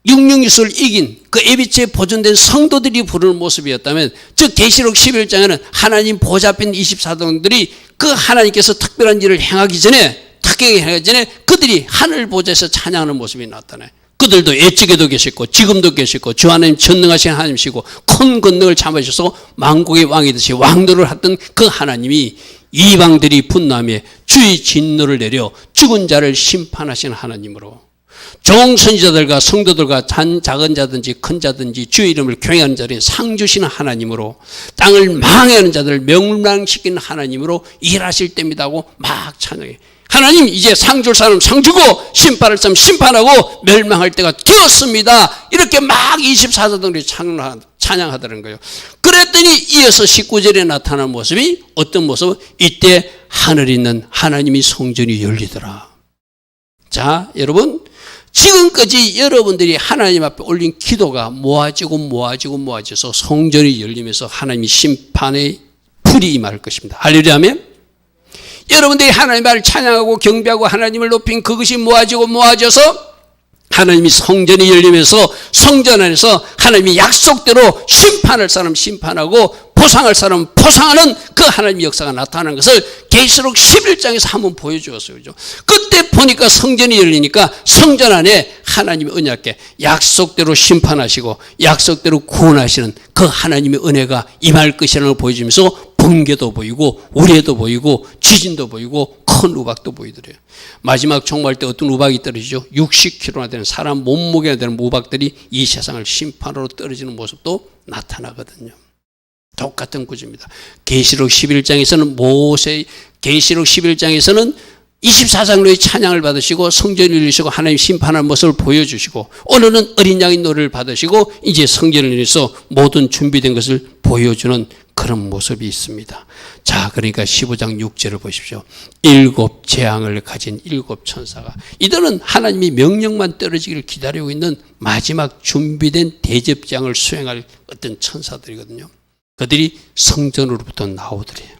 육육유수를 이긴 그 예비체에 보존된 성도들이 부르는 모습이었다면, 즉 계시록 11장에는 하나님 보좌 앞에 있는 24장들이 그 하나님께서 특별한 일을 행하기 전에, 특별하게 행하기 전에 그들이 하늘 보좌에서 찬양하는 모습이 나타나요. 그들도 옛적에도 계셨고 지금도 계셨고 주 하나님 전능하신 하나님이시고 큰 권능을 참으셔서 만국의 왕이듯이 왕노를 하던 그 하나님이 이방들이 분노하며 주의 진노를 내려 죽은 자를 심판하신 하나님으로, 종 선지자들과 성도들과 작은 자든지 큰 자든지 주의 이름을 경외하는 자들이 상 주시는 하나님으로, 땅을 망하는 자들을 멸망시키는 하나님으로 일하실 때입니다 하고 막 찬양해. 하나님 이제 상 줄 사람 상 주고 심판할 사람 심판하고 멸망할 때가 되었습니다. 이렇게 막 24사도들이 찬양하더라는 거예요. 그랬더니 이어서 19절에 나타난 모습이 어떤 모습? 이때 하늘에 있는 하나님이 성전이 열리더라. 자, 여러분, 지금까지 여러분들이 하나님 앞에 올린 기도가 모아져서 성전이 열리면서 하나님이 심판의 불이 임할 것입니다. 할렐루야 하면, 여러분들이 하나님을 찬양하고 경배하고 하나님을 높인 그것이 모아져서 하나님이 성전이 열리면서 성전 안에서 하나님이 약속대로 심판할 사람 심판하고 보상할 사람 보상하는 그 하나님의 역사가 나타나는 것을 계시록 11장에서 한번 보여주었어요. 그죠? 그때 보니까 성전이 열리니까 성전 안에 하나님의 언약궤, 약속대로 심판하시고 약속대로 구원하시는 그 하나님의 은혜가 임할 것이라는 걸 보여주면서 번개도 보이고 우레도 보이고 지진도 보이고 큰 우박도 보이더래요. 마지막 종말 때 어떤 우박이 떨어지죠? 60kg나 되는 사람 몸무게나 되는 우박들이 이 세상을 심판으로 떨어지는 모습도 나타나거든요. 똑같은 구조입니다. 계시록 11장에서는 계시록 11장에서는 24장로의 찬양을 받으시고 성전을 열리시고 하나님 심판하는 모습을 보여주시고, 오늘은 어린 양의 노래를 받으시고 이제 성전을 열려서 모든 준비된 것을 보여주는 그런 모습이 있습니다. 자, 그러니까 15장 6절을 보십시오. 7 재앙을 가진 7 천사가, 이들은 하나님이 명령만 떨어지기를 기다리고 있는 마지막 준비된 대접장을 수행할 어떤 천사들이거든요. 그들이 성전으로부터 나오더래요.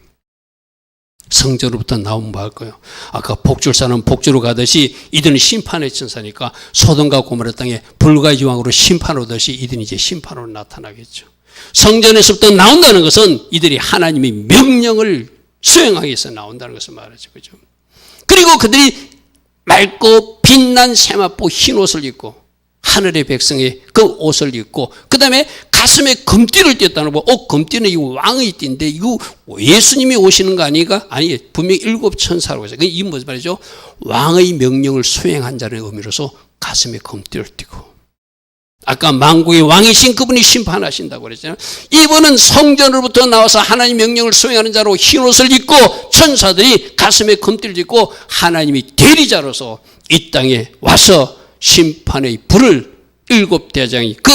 성전으로부터 나오면 뭐 할 거예요? 아까 복줄사는 복주로 가듯이 이들은 심판의 천사니까 소돔과 고모라 땅에 불과 지왕으로 심판 오듯이 이들은 이제 심판으로 나타나겠죠. 성전에서부터 나온다는 것은 이들이 하나님의 명령을 수행하기 위해서 나온다는 것을 말하죠. 그죠? 그리고 그들이 맑고 빛난 세마포 흰 옷을 입고 하늘의 백성의 그 옷을 입고 그 다음에 가슴에 금띠를 띄었다는 거. 금띠는 이거 왕의 띠인데 이거 예수님이 오시는 거 아니가? 아니, 분명히 7 천사라고 해서 이 무슨 말이죠? 왕의 명령을 수행한 자의 의미로서 가슴에 금띠를 띠고, 아까 만국의 왕이신 그분이 심판하신다고 그랬잖아요. 이분은 성전으로부터 나와서 하나님 명령을 수행하는 자로 흰옷을 입고 천사들이 가슴에 금띠를 띠고 하나님이 대리자로서 이 땅에 와서 심판의 불을 7 대장이 그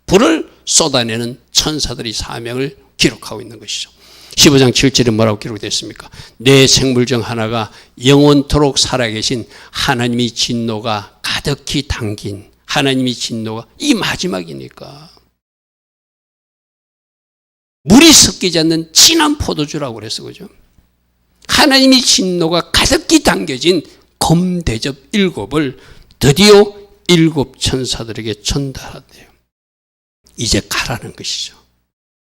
불을 쏟아내는 천사들의 사명을 기록하고 있는 것이죠. 15장 7절에 뭐라고 기록되어 있습니까? 내 생물 중 하나가 영원토록 살아계신 하나님의 진노가 가득히 담긴, 하나님의 진노가 이 마지막이니까 물이 섞이지 않는 진한 포도주라고 그랬어. 그죠? 하나님의 진노가 가득히 담겨진 검대접 7을 드디어 7 천사들에게 전달한대요. 이제 가라는 것이죠.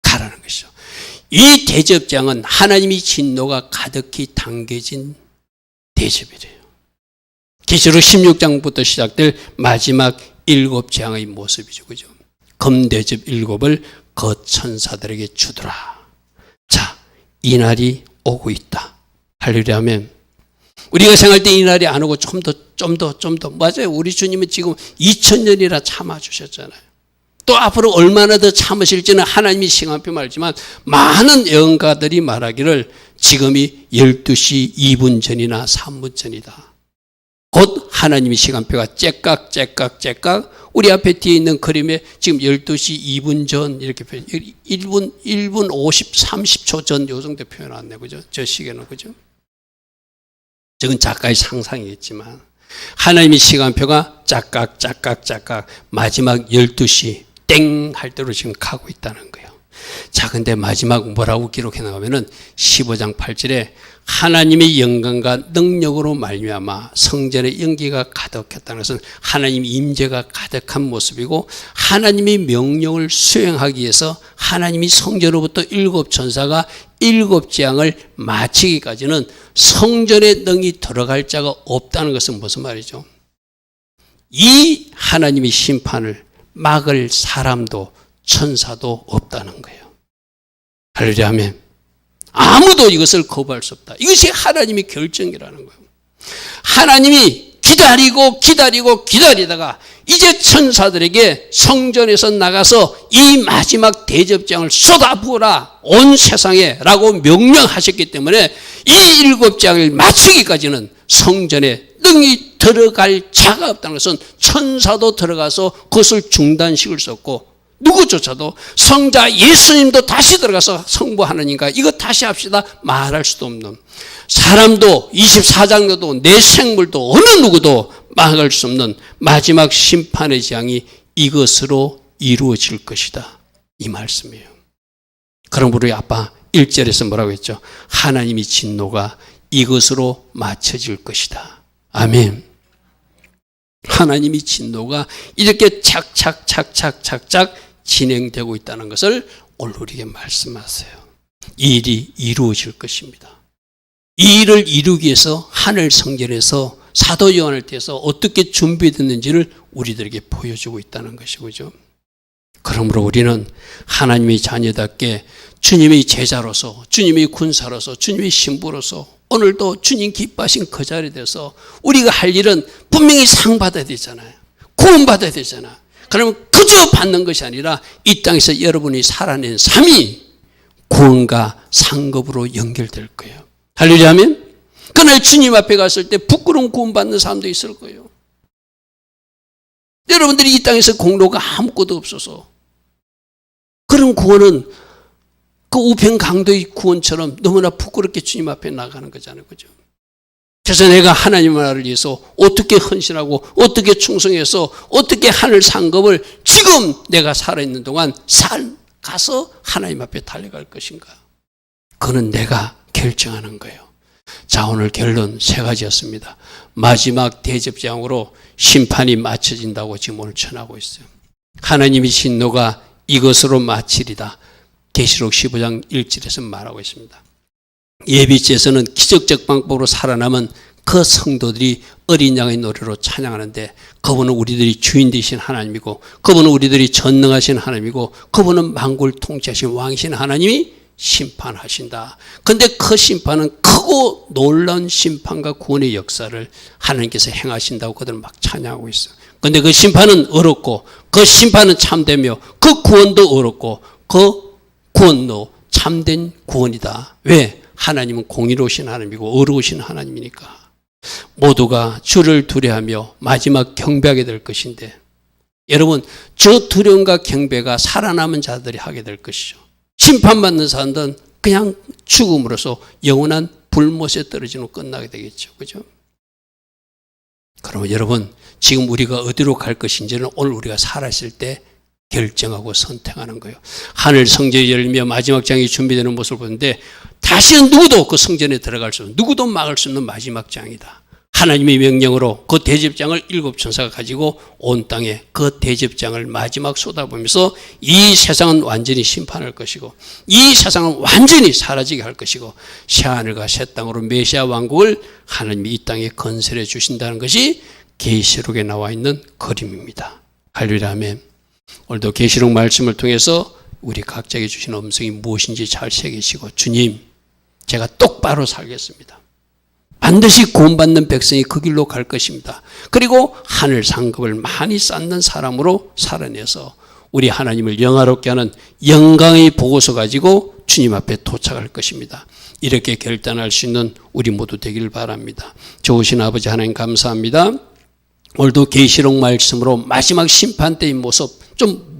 가라는 것이죠. 이 대접장은 하나님의 진노가 가득히 담겨진 대접이래요. 계시록 16장부터 시작될 마지막 7 재앙의 모습이죠. 그죠? 검대접 7을 그 천사들에게 주더라. 자, 이 날이 오고 있다. 할렐루야 하면 우리가 생각할 때 이 날이 안 오고 좀 더 맞아요. 우리 주님은 지금 2000년이나 참아주셨잖아요. 또 앞으로 얼마나 더 참으실지는 하나님이 시간표 알지만 많은 예언가들이 말하기를 지금이 12시 2분 전이나 3분 전이다. 곧 하나님의 시간표가 째깍 우리 앞에 뒤에 있는 그림에 지금 12시 2분 전 이렇게 표현, 1분 50, 30초 전 요 정도 표현했네. 그죠? 저 시계는. 그죠? 저건 작가의 상상이겠지만 하나님의 시간표가 짝깍 마지막 12시 땡 할 때로 지금 가고 있다는 거예요. 자, 근데 마지막 뭐라고 기록해 나가면은 15장 8절에 하나님의 영광과 능력으로 말미암아 성전의 연기가 가득했다는 것은 하나님의 임재가 가득한 모습이고 하나님의 명령을 수행하기 위해서 하나님이 성전으로부터 7 천사가 7 재앙을 마치기까지는 성전에 능히 들어갈 자가 없다는 것은 무슨 말이죠? 이 하나님의 심판을 막을 사람도 천사도 없다는 거예요. 할렐루야 하면 아무도 이것을 거부할 수 없다. 이것이 하나님의 결정이라는 거예요. 하나님이 기다리다가 이제 천사들에게 성전에서 나가서 이 마지막 대접장을 쏟아부어라 온 세상에 라고 명령하셨기 때문에 이 7 장을 마치기까지는 성전에 능히 들어갈 자가 없다는 것은 천사도 들어가서 그것을 중단시킬 수 없고 누구조차도 성자 예수님도 다시 들어가서 성부 하나님과 이거 다시 합시다 말할 수도 없는, 사람도 24장로도 내 생물도 어느 누구도 막을 수 없는 마지막 심판의 재앙이 이것으로 이루어질 것이다, 이 말씀이에요. 그럼 우리 아빠 1절에서 뭐라고 했죠? 하나님의 진노가 이것으로 맞춰질 것이다. 아멘. 하나님의 진노가 이렇게 착착 진행되고 있다는 것을 오늘 우리에게 말씀하세요. 이 일이 이루어질 것입니다. 이 일을 이루기 위해서 하늘 성전에서 사도 요한을 통해서 어떻게 준비됐는지를 우리들에게 보여주고 있다는 것이죠. 그러므로 우리는 하나님의 자녀답게 주님의 제자로서, 주님의 군사로서, 주님의 신부로서 오늘도 주님 기뻐하신 그 자리에 대해서 우리가 할 일은 분명히 상 받아야 되잖아요. 구원받아야 되잖아. 그러면 그저 받는 것이 아니라 이 땅에서 여러분이 살아낸 삶이 구원과 상급으로 연결될 거예요. 할렐루야 하면 그날 주님 앞에 갔을 때 부끄러운 구원받는 사람도 있을 거예요. 여러분들이 이 땅에서 공로가 아무것도 없어서 그런 구원은 그 우편 강도의 구원처럼 너무나 부끄럽게 주님 앞에 나가는 거잖아요. 그죠? 그래서 내가 하나님 나라를 위해서 어떻게 헌신하고 어떻게 충성해서 어떻게 하늘 상급을 지금 내가 살아있는 동안 가서 하나님 앞에 달려갈 것인가. 그는 내가 결정하는 거예요. 자, 오늘 결론 3가지였습니다. 마지막 대접장으로 심판이 마쳐진다고 지금 오늘 전하고 있어요. 하나님의 진노가 이것으로 마치리다. 계시록 15장 1절에서 말하고 있습니다. 예비죄에서는 기적적 방법으로 살아남은 그 성도들이 어린 양의 노래로 찬양하는데 그분은 우리들이 주인 되신 하나님이고 그분은 우리들이 전능하신 하나님이고 그분은 만국을 통치하신 왕이신 하나님이 심판하신다. 그런데 그 심판은 크고 놀라운 심판과 구원의 역사를 하나님께서 행하신다고 그들은 막 찬양하고 있어요. 그런데 그 심판은 어렵고 그 심판은 참되며 그 구원도 어렵고 그 구원도 참된 구원이다. 왜? 하나님은 공의로우신 하나님이고 어려우신 하나님이니까. 모두가 주를 두려워하며 마지막 경배하게 될 것인데 여러분, 저 두려움과 경배가 살아남은 자들이 하게 될 것이죠. 심판받는 사람들은 그냥 죽음으로써 영원한 불못에 떨어지는 끝나게 되겠죠. 그죠? 그러면 여러분, 지금 우리가 어디로 갈 것인지는 오늘 우리가 살아있을 때 결정하고 선택하는 거예요. 하늘 성전이 열리며 마지막 장이 준비되는 모습을 보는데 다시는 누구도 그 성전에 들어갈 수 없는, 누구도 막을 수 없는 마지막 장이다. 하나님의 명령으로 그 대접장을 7천사가 가지고 온 땅에 그 대접장을 마지막 쏟아보면서 이 세상은 완전히 심판할 것이고 이 세상은 완전히 사라지게 할 것이고 새하늘과 새 땅으로 메시아 왕국을 하나님이 이 땅에 건설해 주신다는 것이 계시록에 나와 있는 그림입니다. 할렐루야, 아멘. 오늘도 계시록 말씀을 통해서 우리 각자에게 주신 음성이 무엇인지 잘 새기시고 주님, 제가 똑바로 살겠습니다. 반드시 구원받는 백성이 그 길로 갈 것입니다. 그리고 하늘 상급을 많이 쌓는 사람으로 살아내서 우리 하나님을 영화롭게 하는 영광의 보고서 가지고 주님 앞에 도착할 것입니다. 이렇게 결단할 수 있는 우리 모두 되기를 바랍니다. 좋으신 아버지 하나님 감사합니다. 오늘도 계시록 말씀으로 마지막 심판 때의 모습, 좀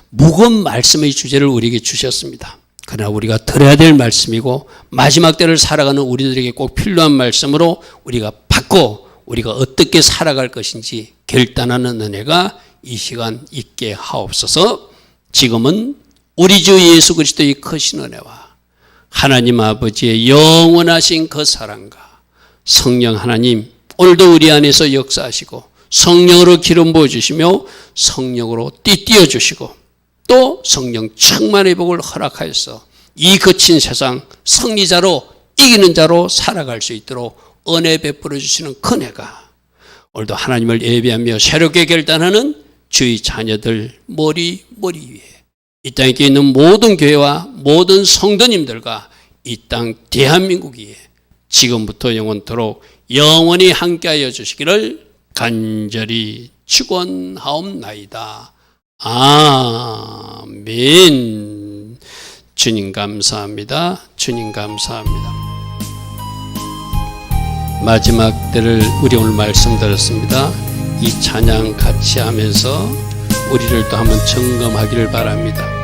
무거운 말씀의 주제를 우리에게 주셨습니다. 그러나 우리가 들어야 될 말씀이고 마지막 때를 살아가는 우리들에게 꼭 필요한 말씀으로 우리가 받고 우리가 어떻게 살아갈 것인지 결단하는 은혜가 이 시간 있게 하옵소서. 지금은 우리 주 예수 그리스도의 크신 은혜와 하나님 아버지의 영원하신 그 사랑과 성령 하나님 오늘도 우리 안에서 역사하시고 성령으로 기름 부어주시며 성령으로 띠띠어 주시고 또 성령 충만의 복을 허락하여서 이 거친 세상 승리자로 이기는 자로 살아갈 수 있도록 은혜 베풀어 주시는 그네가 오늘도 하나님을 예배하며 새롭게 결단하는 주의 자녀들 머리 위에 이 땅에 있는 모든 교회와 모든 성도님들과 이 땅 대한민국 위에 지금부터 영원토록 영원히 함께하여 주시기를 간절히 축원하옵나이다. 아멘. 주님 감사합니다. 주님 감사합니다. 마지막 때를 우리 오늘 말씀 들었습니다. 이 찬양 같이 하면서 우리를 또 한번 점검하기를 바랍니다.